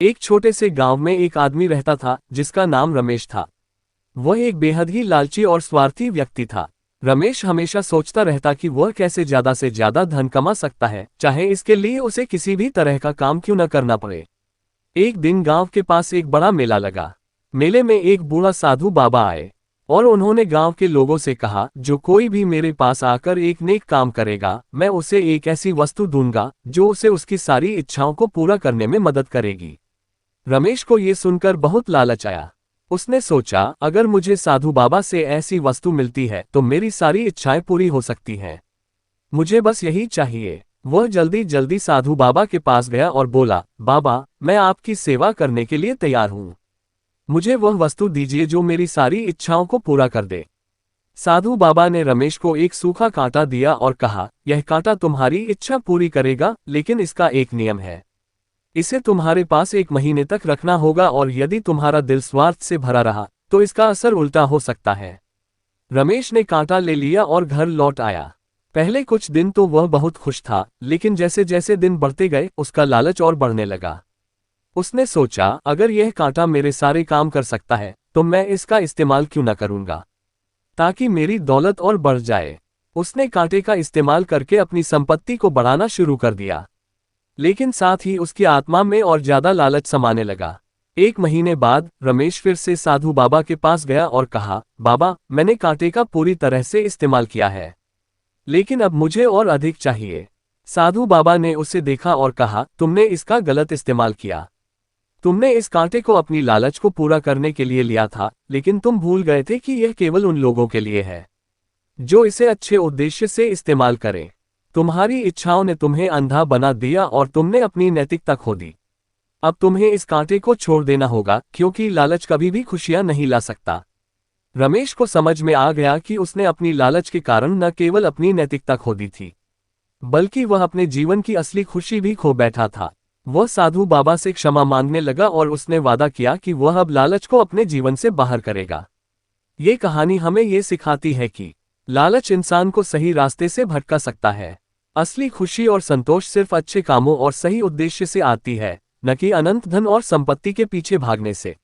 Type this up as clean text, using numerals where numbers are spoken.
एक छोटे से गांव में एक आदमी रहता था जिसका नाम रमेश था। वह एक बेहद ही लालची और स्वार्थी व्यक्ति था। रमेश हमेशा सोचता रहता कि वह कैसे ज्यादा से ज्यादा धन कमा सकता है, चाहे इसके लिए उसे किसी भी तरह का काम क्यों न करना पड़े। एक दिन गांव के पास एक बड़ा मेला लगा। मेले में एक बूढ़ा साधु बाबा आए और उन्होंने गांव के लोगों से कहा, जो कोई भी मेरे पास आकर एक नेक काम करेगा, मैं उसे एक ऐसी वस्तु दूंगा जो उसे उसकी सारी इच्छाओं को पूरा करने में मदद करेगी। रमेश को ये सुनकर बहुत लालच आया। उसने सोचा, अगर मुझे साधु बाबा से ऐसी वस्तु मिलती है तो मेरी सारी इच्छाएं पूरी हो सकती हैं। मुझे बस यही चाहिए। वह जल्दी जल्दी साधु बाबा के पास गया और बोला, बाबा, मैं आपकी सेवा करने के लिए तैयार हूँ। मुझे वह वस्तु दीजिए जो मेरी सारी इच्छाओं को पूरा कर दे। साधु बाबा ने रमेश को एक सूखा कांटा दिया और कहा, यह कांटा तुम्हारी इच्छा पूरी करेगा, लेकिन इसका एक नियम है। इसे तुम्हारे पास 1 महीने तक रखना होगा और यदि तुम्हारा दिल स्वार्थ से भरा रहा तो इसका असर उल्टा हो सकता है। रमेश ने कांटा ले लिया और घर लौट आया। पहले कुछ दिन तो वह बहुत खुश था, लेकिन जैसे जैसे दिन बढ़ते गए उसका लालच और बढ़ने लगा। उसने सोचा, अगर यह कांटा मेरे सारे काम कर सकता है तो मैं इसका इस्तेमाल क्यों न करूंगा, ताकि मेरी दौलत और बढ़ जाए। उसने कांटे का इस्तेमाल करके अपनी संपत्ति को बढ़ाना शुरू कर दिया, लेकिन साथ ही उसकी आत्मा में और ज्यादा लालच समाने लगा। 1 महीने बाद रमेश फिर से साधु बाबा के पास गया और कहा, बाबा, मैंने कांटे का पूरी तरह से इस्तेमाल किया है, लेकिन अब मुझे और अधिक चाहिए। साधु बाबा ने उसे देखा और कहा, तुमने इसका गलत इस्तेमाल किया। तुमने इस कांटे को अपनी लालच को पूरा करने के लिए लिया था, लेकिन तुम भूल गए थे कि यह केवल उन लोगों के लिए है जो इसे अच्छे उद्देश्य से इस्तेमाल करें। तुम्हारी इच्छाओं ने तुम्हें अंधा बना दिया और तुमने अपनी नैतिकता खो दी। अब तुम्हें इस कांटे को छोड़ देना होगा, क्योंकि लालच कभी भी खुशियां नहीं ला सकता। रमेश को समझ में आ गया कि उसने अपनी लालच के कारण न केवल अपनी नैतिकता खो दी थी, बल्कि वह अपने जीवन की असली खुशी भी खो बैठा था। वह साधु बाबा से क्षमा मांगने लगा और उसने वादा किया कि वह अब लालच को अपने जीवन से बाहर करेगा। ये कहानी हमें ये सिखाती है कि लालच इंसान को सही रास्ते से भटका सकता है। असली खुशी और संतोष सिर्फ अच्छे कामों और सही उद्देश्य से आती है, न कि अनंत धन और संपत्ति के पीछे भागने से।